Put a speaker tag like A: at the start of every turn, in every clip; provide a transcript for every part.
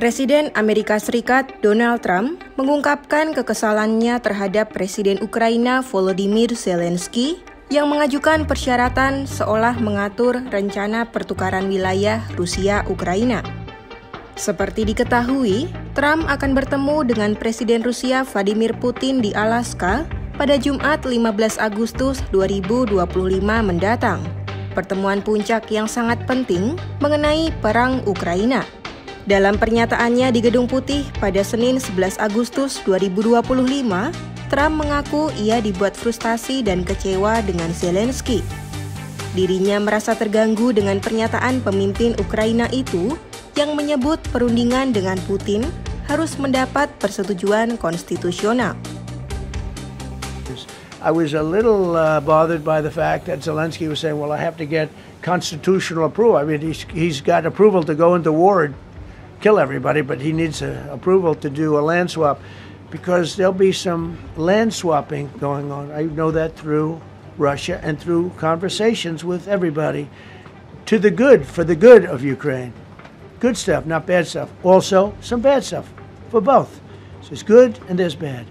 A: Presiden Amerika Serikat Donald Trump mengungkapkan kekesalannya terhadap Presiden Ukraina Volodymyr Zelensky yang mengajukan persyaratan seolah mengatur rencana pertukaran wilayah Rusia-Ukraina. Seperti diketahui, Trump akan bertemu dengan Presiden Rusia Vladimir Putin di Alaska pada Jumat 15 Agustus 2025 mendatang. Pertemuan puncak yang sangat penting mengenai perang Ukraina. Dalam pernyataannya di Gedung Putih pada Senin 11 Agustus 2025, Trump mengaku ia dibuat frustasi dan kecewa dengan Zelensky. Dirinya merasa terganggu dengan pernyataan pemimpin Ukraina itu yang menyebut perundingan dengan Putin harus mendapat persetujuan konstitusional.
B: I was a little bothered by the fact that Zelensky was saying, well, I have to get constitutional approval. I mean, he's got approval to go into war and kill everybody, but he needs approval to do a land swap because there'll be some land swapping going on. I know that through Russia and through conversations with everybody to the good, for the good of Ukraine. Good stuff, not bad stuff. Also, some bad stuff for both. So there's good and there's bad.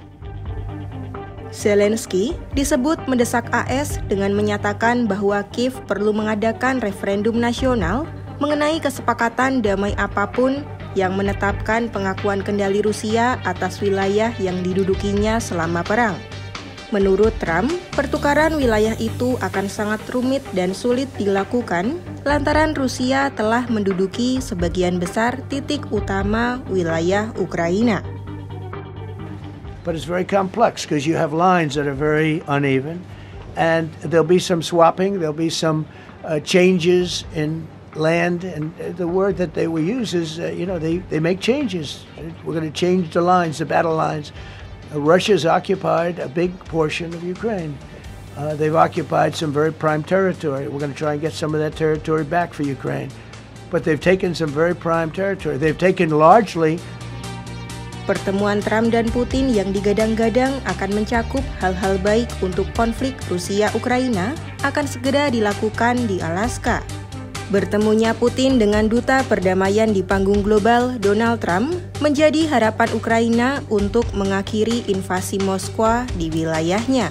A: Zelensky disebut mendesak AS dengan menyatakan bahwa Kiev perlu mengadakan referendum nasional mengenai kesepakatan damai apapun yang menetapkan pengakuan kendali Rusia atas wilayah yang didudukinya selama perang. Menurut Trump, pertukaran wilayah itu akan sangat rumit dan sulit dilakukan lantaran Rusia telah menduduki sebagian besar titik utama wilayah Ukraina.
B: But it's very complex because you have lines that are very uneven and there'll be some swapping, there'll be some changes in land, and the word that they will use is, they make changes. We're going to change the lines, the battle lines. Russia's occupied a big portion of Ukraine. They've occupied some very prime territory. We're going to try and get some of that territory back for Ukraine. But they've taken some very prime territory. They've taken largely.
A: Pertemuan Trump dan Putin yang digadang-gadang akan mencakup hal-hal baik untuk konflik Rusia-Ukraina akan segera dilakukan di Alaska. Bertemunya Putin dengan duta perdamaian di panggung global Donald Trump menjadi harapan Ukraina untuk mengakhiri invasi Moskwa di wilayahnya.